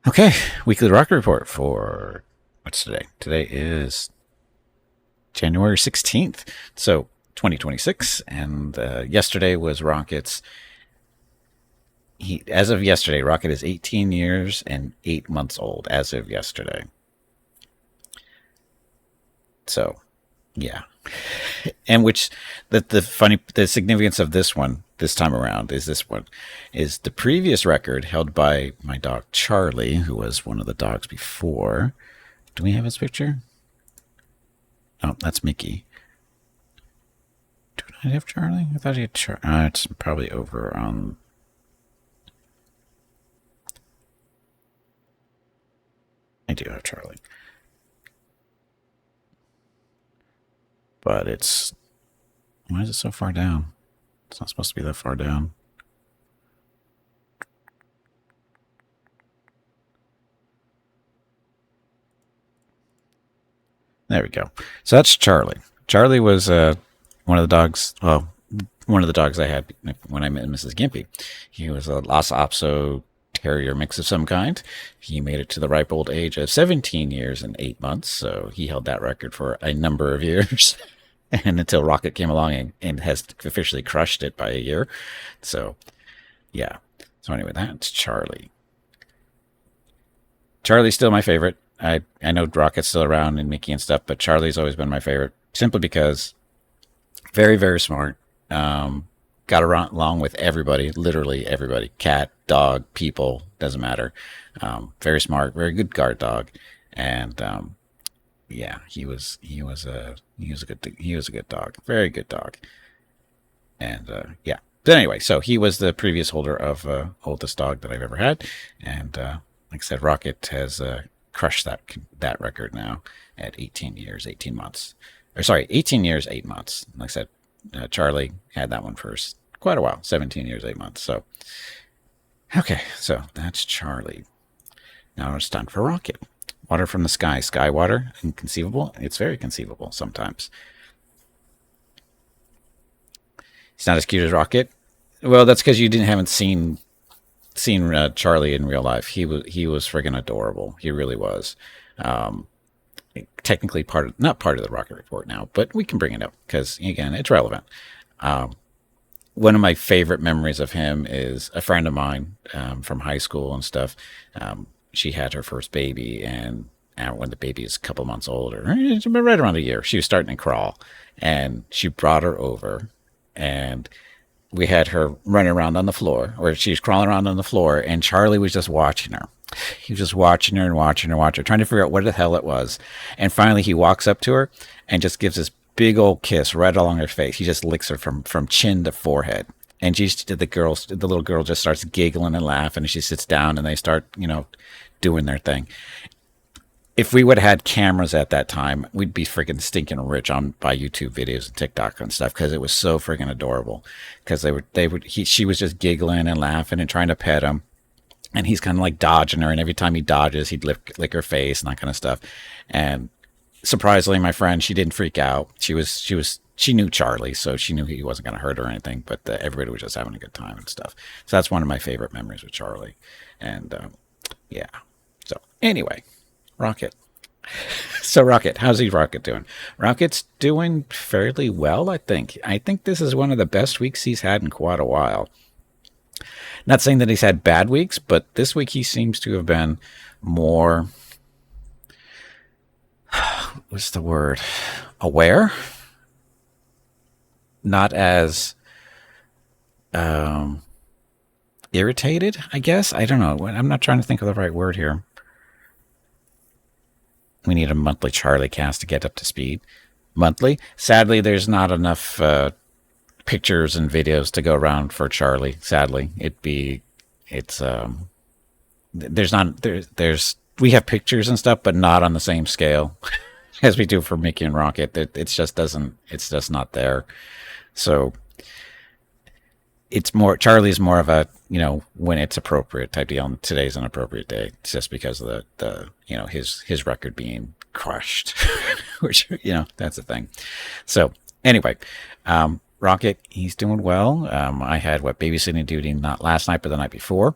Okay, weekly rocket report for what's today? Today is January 16th. So 2026, and yesterday was Rocket's. As of yesterday, Rocket is 18 years and 8 months old. As of yesterday, so yeah, and which the significance of this one this time around is this one is the previous record held by my dog Charlie, who was one of the dogs before. Do we have his picture? Oh, that's Mickey. Do I have Charlie? I thought he had Charlie. It's probably over on. I do have Charlie, but it's. Why is it so far down? It's not supposed to be that far down. There we go. So that's Charlie. Charlie was one of the dogs. Well, one of the dogs I had when I met Mrs. Gimpy. He was a Lhasa Apso terrier mix of some kind. He made it to the ripe old age of 17 years and 8 months. So he held that record for a number of years. And until Rocket came along and has officially crushed it by a year. So, yeah. So anyway, that's Charlie. Charlie's still my favorite. I know Rocket's still around and Mickey and stuff, but Charlie's always been my favorite simply because very, very smart. Got around along with everybody, literally everybody, cat, dog, people, doesn't matter. Very smart, very good guard dog, and yeah, he was a good dog, very good dog, and yeah. But anyway, so he was the previous holder of oldest dog that I've ever had, and like I said, Rocket has crushed that record now at 18 years, 18 months. Or sorry, 18 years, 8 months. Like I said, Charlie had that one for quite a while, 17 years, 8 months. So, okay, so that's Charlie. Now it's time for Rocket. Water from the sky. Sky water, inconceivable. It's very conceivable sometimes. He's not as cute as Rocket. Well, that's because you haven't seen Charlie in real life. He was friggin' adorable. He really was. Um, Technically not part of the Rocket Report now, but we can bring it up because again, it's relevant. Um, One of my favorite memories of him is a friend of mine from high school and stuff. She had her first baby, and when the baby is a couple months old, or right around a year, she was starting to crawl, and she brought her over, and we had her running around on the floor, or she was crawling around on the floor, and Charlie was just watching her. He was just watching her and watching her, watching her, trying to figure out what the hell it was. And finally, he walks up to her and just gives this big old kiss right along her face. He just licks her from chin to forehead. And the little girl just starts giggling and laughing, and she sits down, and they start, doing their thing. If we would have had cameras at that time, we'd be freaking stinking rich on by YouTube videos and TikTok and stuff because it was so freaking adorable. Because she was just giggling and laughing and trying to pet him, and he's kind of like dodging her, and every time he dodges, he'd lick her face and that kind of stuff. And surprisingly, my friend, she didn't freak out. She knew Charlie, so she knew he wasn't going to hurt her or anything. But everybody was just having a good time and stuff. So that's one of my favorite memories with Charlie. And yeah. So anyway, Rocket. So Rocket, Rocket doing? Rocket's doing fairly well, I think. I think this is one of the best weeks he's had in quite a while. Not saying that he's had bad weeks, but this week he seems to have been more. What's the word? Aware? Not as um, irritated, I guess. I don't know. I'm not trying to think of the right word here. We need a monthly Charlie cast to get up to speed. Monthly? Sadly, there's not enough pictures and videos to go around for Charlie. Sadly, it's there's not there's we have pictures and stuff, but not on the same scale as we do for Mickey and Rocket. It's just not there. So it's more Charlie's more of a when it's appropriate type deal. And today's an appropriate day. It's just because of the his record being crushed, which that's the thing. So anyway, Rocket, he's doing well. I had babysitting duty not last night but the night before,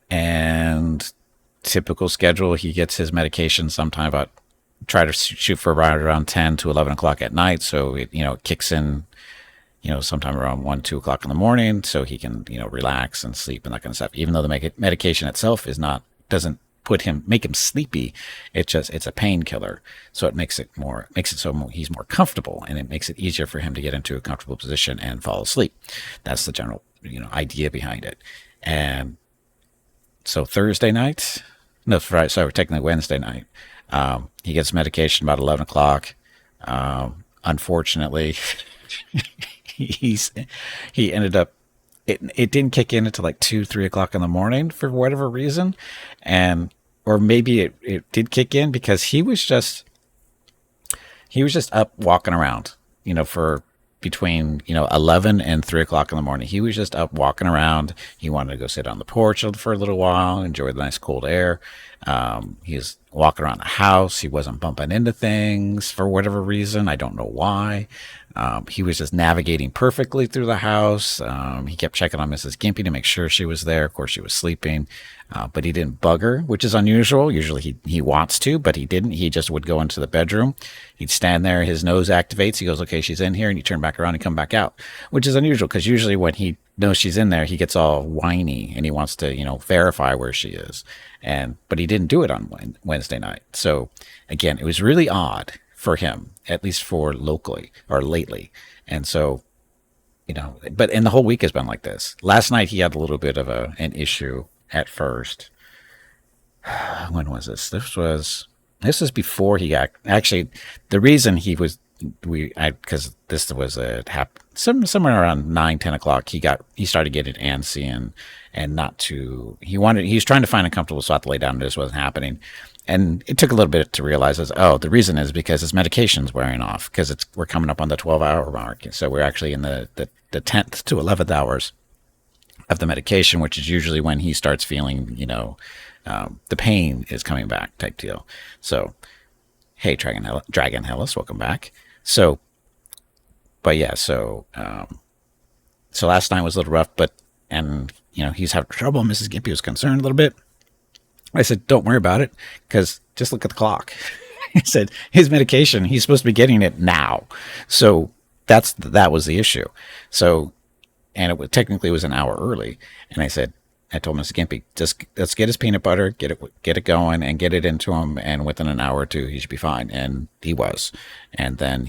and typical schedule. He gets his medication sometime about try to shoot for right around 10 to 11 o'clock at night. So it, it kicks in, sometime around 1, 2 o'clock in the morning, so he can, relax and sleep and that kind of stuff. Even though the medication itself doesn't make him sleepy. It's a painkiller. So it makes it so he's more comfortable, and it makes it easier for him to get into a comfortable position and fall asleep. That's the general, idea behind it. And so Thursday night, no, Friday, sorry, technically Wednesday night, he gets medication about 11 o'clock. Unfortunately, he ended up, it didn't kick in until like 2, 3 o'clock in the morning for whatever reason. Or maybe it did kick in because he was just up walking around, for between, 11 and 3 o'clock in the morning. He was just up walking around. He wanted to go sit on the porch for a little while, enjoy the nice cold air. He was walking around the house. He wasn't bumping into things for whatever reason. I don't know why. He was just navigating perfectly through the house. He kept checking on Mrs. Gimpy to make sure she was there. Of course, she was sleeping, but he didn't bug her, which is unusual. Usually he wants to, but he didn't. He just would go into the bedroom. He'd stand there. His nose activates. He goes, okay, she's in here. And you turn back around and come back out, which is unusual because usually when he knows she's in there, he gets all whiny and he wants to, verify where she is. But he didn't do it on Wednesday night. So again, it was really odd for him, at least for locally or lately. And so, and the whole week has been like this. Last night he had a little bit of an issue at first. When was this? This was before he got, actually, the reason because this was somewhere around 9, 10 o'clock, he started getting antsy he was trying to find a comfortable spot to lay down, and this wasn't happening. And it took a little bit to realize the reason is because his medication's wearing off, because we're coming up on the 12-hour mark. So we're actually in the 10th to 11th hours of the medication, which is usually when he starts feeling, the pain is coming back type deal. So, hey, Dragon Hellas, welcome back. So, but yeah, so last night was a little rough, he's having trouble. Mrs. Gimpy was concerned a little bit. I said, don't worry about it, because just look at the clock. He said his medication, he's supposed to be getting it now. So that was the issue. So, and technically it was an hour early. And I told Mrs. Gimpy, just let's get his peanut butter, get it going and get it into him. And within an hour or two, he should be fine. And he was. And then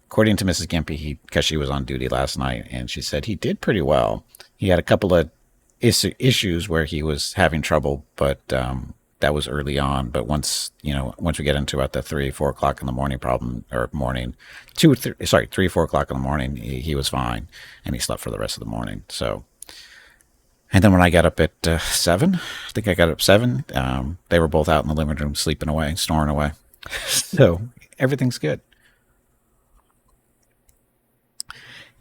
according to Mrs. Gimpy, because she was on duty last night, and she said he did pretty well. He had a couple of issues where he was having trouble, but that was early on. But once we get into at the 3, 4 o'clock in the morning 3, 4 o'clock in the morning, he was fine, and he slept for the rest of the morning. So, and then when I got up at 7, I think I got up 7, they were both out in the living room sleeping away, snoring away. So everything's good.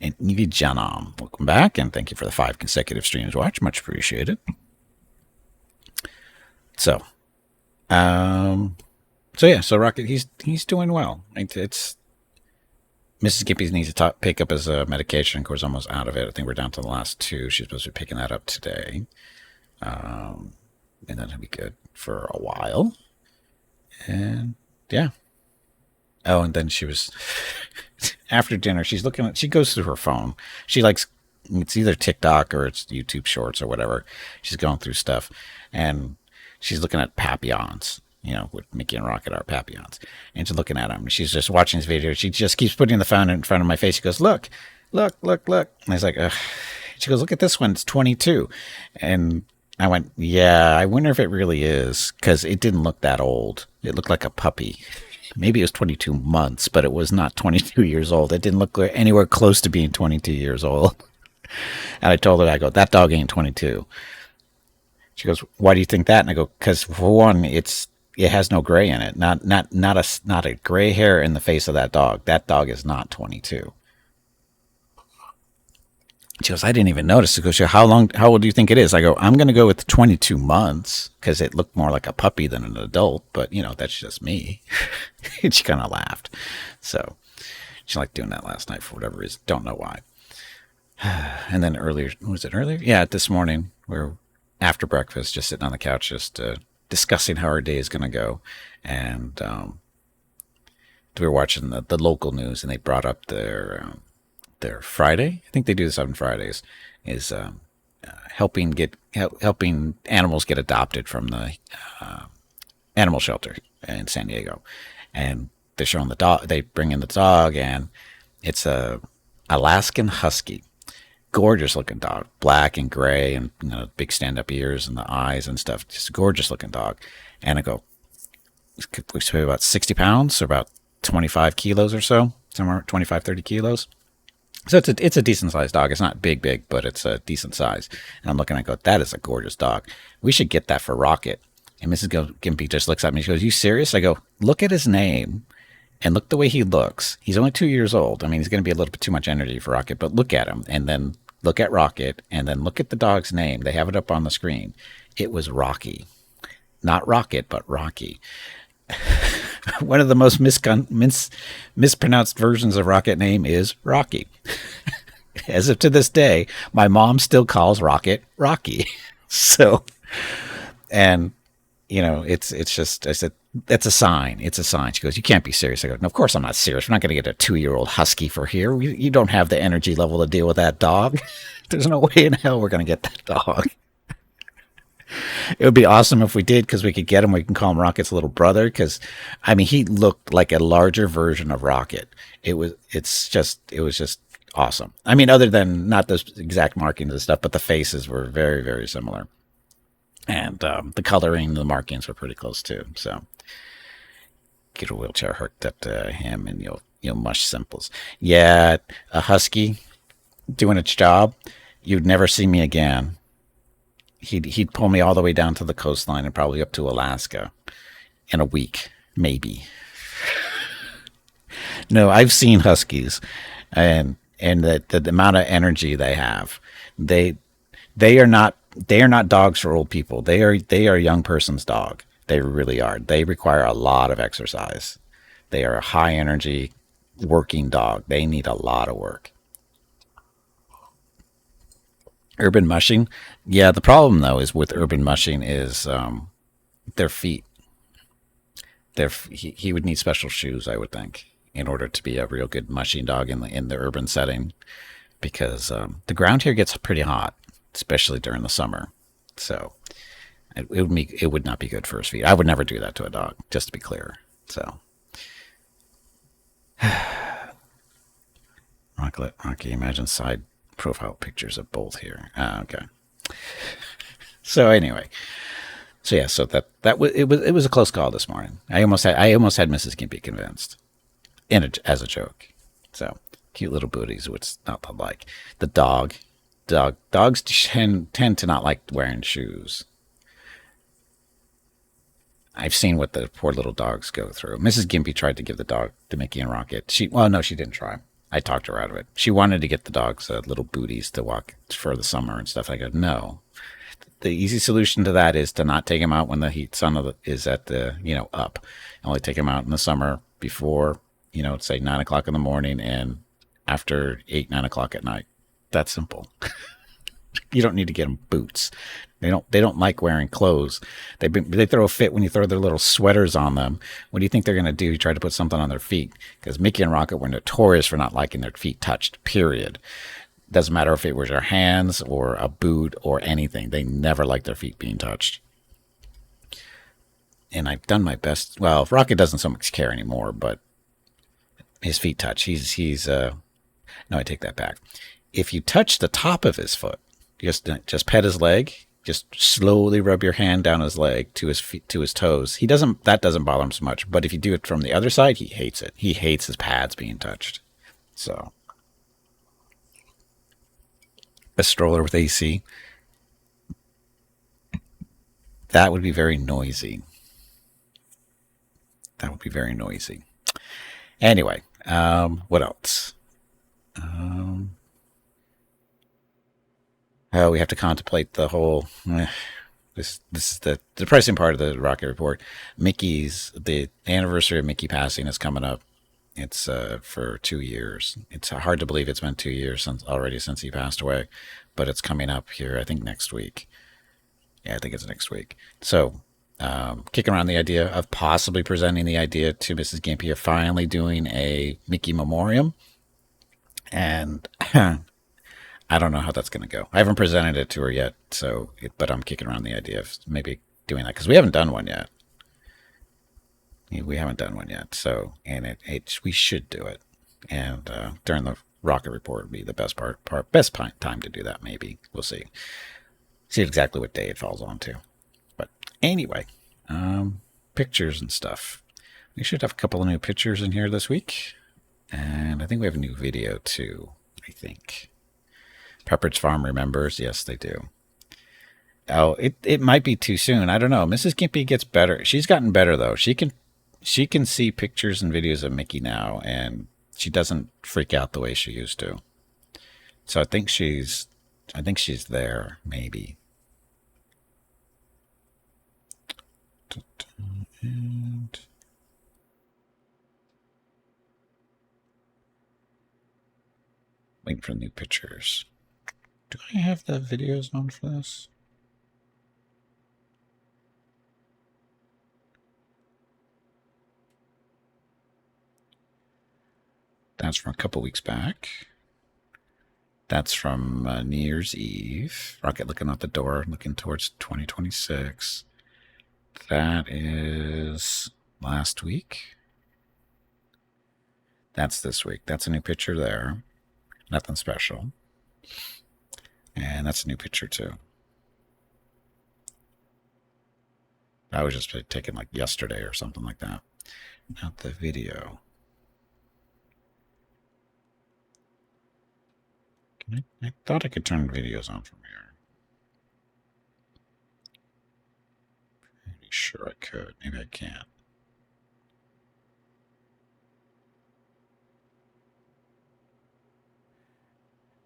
And Evie Janam, welcome back, and thank you for the 5 consecutive streams watch. Much appreciated. So, so Rocket, he's doing well. It's Mrs. Gimpy needs to pick up his medication. Of course, almost out of it. I think we're down to the last 2. She's supposed to be picking that up today, and that'll be good for a while. And yeah. Oh, and then she was after dinner. She goes through her phone. She likes, it's either TikTok or it's YouTube Shorts or whatever. She's going through stuff, and she's looking at Papillons. With Mickey and Rocket are Papillons, and she's looking at them. She's just watching this video. She just keeps putting the phone in front of my face. She goes, "Look, look, look, look!" And I was like, ugh. She goes, "Look at this one. It's 22." And I went, "Yeah, I wonder if it really is, because it didn't look that old. It looked like a puppy." Maybe it was 22 months, but it was not 22 years old. It didn't look anywhere close to being 22 years old. And I told her, I go, "That dog ain't 22. She goes, "Why do you think that?" And I go, "Because for one, it has no gray in it. Not a gray hair in the face of that dog. That dog is not 22. She goes, "I didn't even notice." She goes, how old do you think it is?" I go, "I'm going to go with 22 months because it looked more like a puppy than an adult, but that's just me." And she kind of laughed. So she liked doing that last night for whatever reason. Don't know why. And then earlier, was it earlier? Yeah, this morning, we're after breakfast, just sitting on the couch, just discussing how our day is going to go. And we were watching the local news, and they brought up their Friday. I think they do this on Fridays. Is helping animals get adopted from the animal shelter in San Diego, and they're showing the dog. They bring in the dog, and it's a Alaskan Husky, gorgeous looking dog, black and gray, and big stand up ears and the eyes and stuff. Just a gorgeous looking dog. And I go, we say about 60 pounds, or about 25 kilos or so, somewhere 25, 30 kilos. So it's a decent sized dog. It's not big, but it's a decent size. And I'm looking, I go, that is a gorgeous dog. We should get that for Rocket. And Mrs. Gimpy just looks at me. She goes, you serious? I go, look at his name and look the way he looks. He's only 2 years old. I mean, he's going to be a little bit too much energy for Rocket, but look at him, and then look at Rocket, and then look at the dog's name. They have it up on the screen. It was Rocky. Not Rocket, but Rocky. One of the most mispronounced versions of Rocket name is Rocky. As of to this day, my mom still calls Rocket Rocky. So, and it's just, I said, that's a sign. It's a sign. She goes, you can't be serious. I go, no, of course I'm not serious. We're not going to get a 2-year-old husky for here. You don't have the energy level to deal with that dog. There's no way in hell we're going to get that dog. It would be awesome if we did, because we could get him. We can call him Rocket's little brother, because, I mean, he looked like a larger version of Rocket. It was just awesome. I mean, other than not those exact markings and stuff, but the faces were very, very similar. And the coloring, the markings were pretty close too. So get a wheelchair hooked up to him, and you'll mush simples. Yeah, a husky doing its job, you'd never see me again. He'd pull me all the way down to the coastline and probably up to Alaska in a week, maybe. No, I've seen huskies, and the amount of energy they have. They are not dogs for old people. They are a young person's dog. They really are. They require a lot of exercise. They are a high energy working dog. They need a lot of work. Urban mushing. Yeah, the problem though is with urban mushing is their feet. He would need special shoes, I would think, in order to be a real good mushing dog in the urban setting, because the ground here gets pretty hot, especially during the summer. So it would not be good for his feet. I would never do that to a dog, just to be clear. So Rocky, imagine side profile pictures of both here. Okay. So anyway, so that was a close call this morning. I almost had Mrs. Gimpy convinced, as a joke. So cute little booties, which not like the dogs tend to not like wearing shoes. I've seen what the poor little dogs go through. Mrs. Gimpy tried to give the dog to Mickey and Rocket. No, she didn't try. I talked her out of it. She wanted to get the dogs little booties to walk for the summer and stuff. I go, no. The easy solution to that is to not take them out when the sun is at the, up. Only take them out in the summer before, say 9 o'clock in the morning and after 8, 9 o'clock at night. That's simple. You don't need to get them boots. They don't like wearing clothes. They throw a fit when you throw their little sweaters on them. What do you think they're going to do? You try to put something on their feet, because Mickey and Rocket were notorious for not liking their feet touched, period. Doesn't matter if it was your hands or a boot or anything. They never liked their feet being touched. And I've done my best. Well, Rocket doesn't so much care anymore, but his feet touch. He's no, I take that back. If you touch the top of his foot, just pet his leg, just slowly rub your hand down his leg to his feet, to his toes. That doesn't bother him so much. But if you do it from the other side, he hates it. He hates his pads being touched. So a stroller with AC, that would be very noisy. Anyway, what else? We have to contemplate the whole. This is the depressing part of the Rocket Report. The anniversary of Mickey passing is coming up. It's for 2 years. It's hard to believe it's been 2 years since he passed away, but it's coming up here, I think, next week. Yeah, I think it's next week. So Kicking around the idea of possibly presenting the idea to Mrs. Gimpy of finally doing a Mickey Memoriam. And I don't know how that's going to go. I haven't presented it to her yet, but I'm kicking around the idea of maybe doing that because we haven't done one yet. We haven't done one yet, and we should do it. And during the rocket report would be the best time to do that. Maybe we'll see exactly what day it falls onto. But anyway, pictures and stuff. We should have a couple of new pictures in here this week, and I think we have a new video too. I think Pepperidge Farm remembers. Yes, they do. Oh, it might be too soon. I don't know. Mrs. Gimpy gets better. She's gotten better though. She can see pictures and videos of Mickey now, and she doesn't freak out the way she used to. So I think she's there, maybe. And waiting for new pictures. Do I have the videos on for this? That's from a couple weeks back. That's from New Year's Eve. Rocket looking out the door, looking towards 2026. That is last week. That's this week. That's a new picture there. Nothing special. And that's a new picture too. That was just taken like yesterday or something like that. Not the video. I thought I could turn videos on from here. Pretty sure I could. Maybe I can't.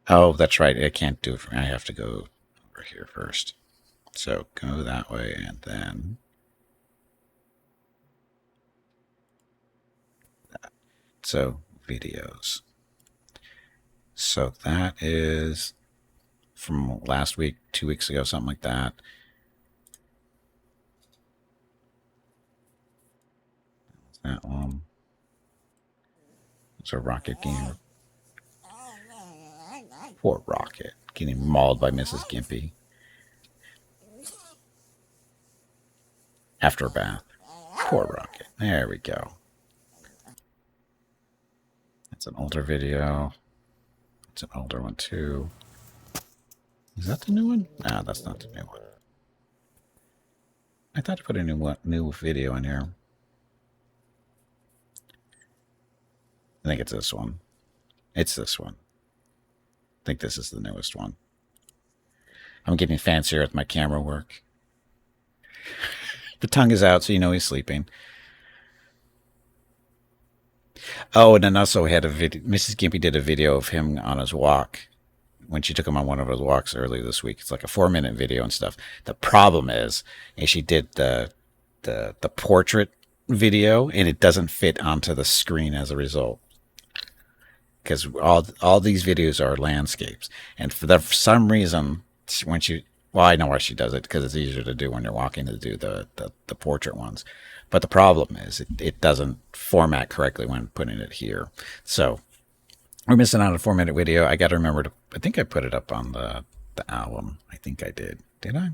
Oh, that's right. I can't do it from. I have to go over here first. So go that way and then that. So videos. So that is from last week, 2 weeks ago, something like that. That one. It's a Rocket game. Poor Rocket, getting mauled by Mrs. Gimpy after a bath. Poor Rocket. There we go. That's an older video. It's an older one too. Is that the new one? No, that's not the new one. I thought I put a new video in here. I think it's this one. It's this one. I think this is the newest one. I'm getting fancier at my camera work. The tongue is out, so you know he's sleeping. Oh, and then also had a video. Mrs. Gimpy did a video of him on his walk when she took him on one of his walks earlier this week. It's like a 4-minute video and stuff. The problem is she did the portrait video, and it doesn't fit onto the screen as a result. Because all these videos are landscapes, and for some reason, when I know why she does it, because it's easier to do when you're walking to do the portrait ones. But the problem is it doesn't format correctly when putting it here. So we're missing out on a 4-minute video. I got to remember to. I think I put it up on the album. I think I did. Did I?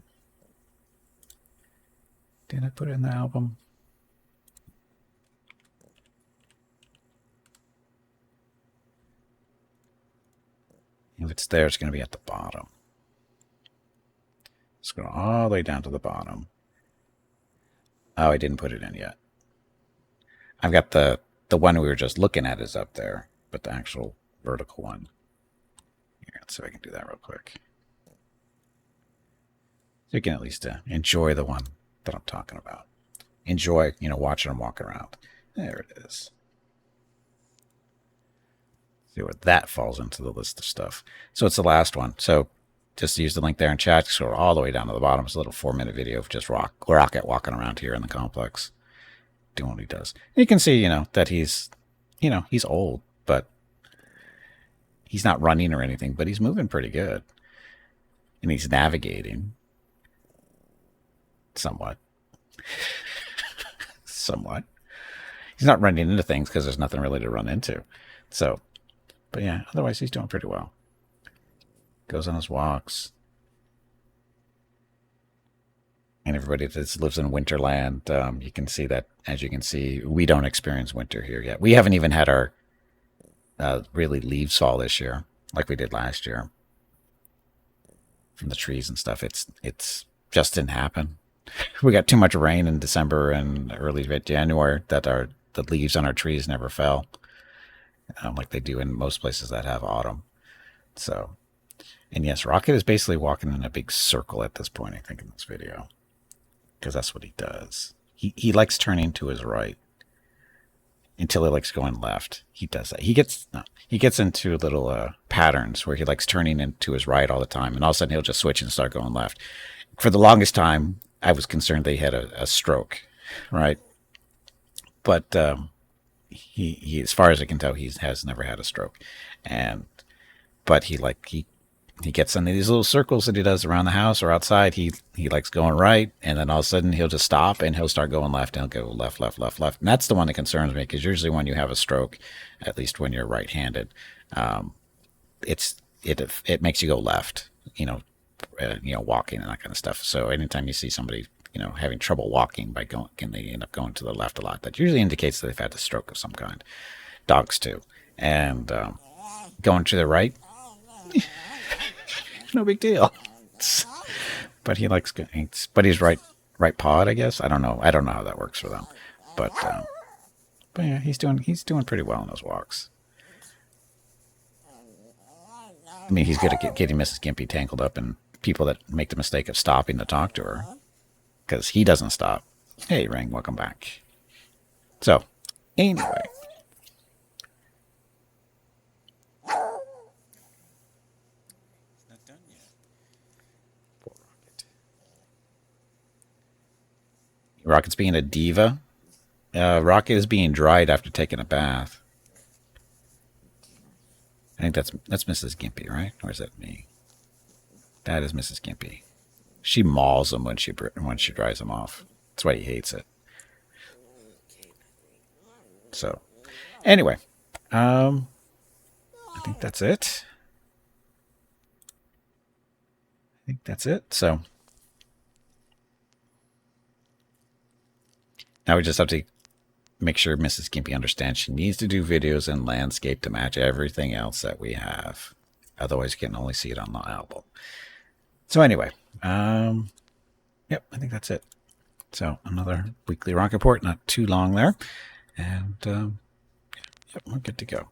Did I put it in the album? If it's there, it's going to be at the bottom. Let's go all the way down to the bottom. Oh, I didn't put it in yet. I've got the one we were just looking at is up there, but the actual vertical one. Here, let's see if I can do that real quick. So you can at least enjoy the one that I'm talking about. Enjoy, watching them walk around. There it is. See where that falls into the list of stuff. So it's the last one. So just use the link there in chat. Scroll all the way down to the bottom. It's a little 4-minute video of just Rocket walking around here in the complex, doing what he does. And you can see, that he's old, but he's not running or anything, but he's moving pretty good. And he's navigating somewhat. Somewhat. He's not running into things because there's nothing really to run into. So, but yeah, otherwise he's doing pretty well. Goes on his walks. And everybody that lives in Winterland, you can see that, as you can see, we don't experience winter here yet. We haven't even had our really leaves fall this year like we did last year from the trees and stuff. It's just didn't happen. We got too much rain in December and early January that the leaves on our trees never fell, like they do in most places that have autumn. So, and yes, Rocket is basically walking in a big circle at this point, I think, in this video, because that's what he does. He likes turning to his right until he likes going left. He does that. He gets into little patterns where he likes turning into his right all the time, and all of a sudden he'll just switch and start going left. For the longest time, I was concerned that he had a stroke, right? But he, as far as I can tell, he has never had a stroke, but he gets into these little circles that he does around the house or outside. He likes going right, and then all of a sudden he'll just stop and he'll start going left, and he'll go left, left, left, left. And that's the one that concerns me, because usually when you have a stroke, at least when you're right-handed, it makes you go left, walking and that kind of stuff. So anytime you see somebody, having trouble walking by going, and they end up going to the left a lot, that usually indicates that they've had a stroke of some kind. Dogs too. And going to the right, no big deal. But he's right pawed, I guess. I don't know how that works for them. But yeah, he's doing pretty well in those walks. I mean, he's good at getting Mrs. Gimpy tangled up in people that make the mistake of stopping to talk to her, because he doesn't stop. Hey, Ring, welcome back. So, anyway. Not done yet. Poor Rocket. Rocket's being a diva. Rocket is being dried after taking a bath. I think that's Mrs. Gimpy, right? Or is that me? That is Mrs. Gimpy. She mauls him when she dries him off. That's why he hates it. So, anyway, I think that's it. So now we just have to make sure Mrs. Gimpy understands she needs to do videos in landscape to match everything else that we have. Otherwise, you can only see it on the album. So anyway, yep, I think that's it. So another weekly rock report, not too long there. And yep, we're good to go.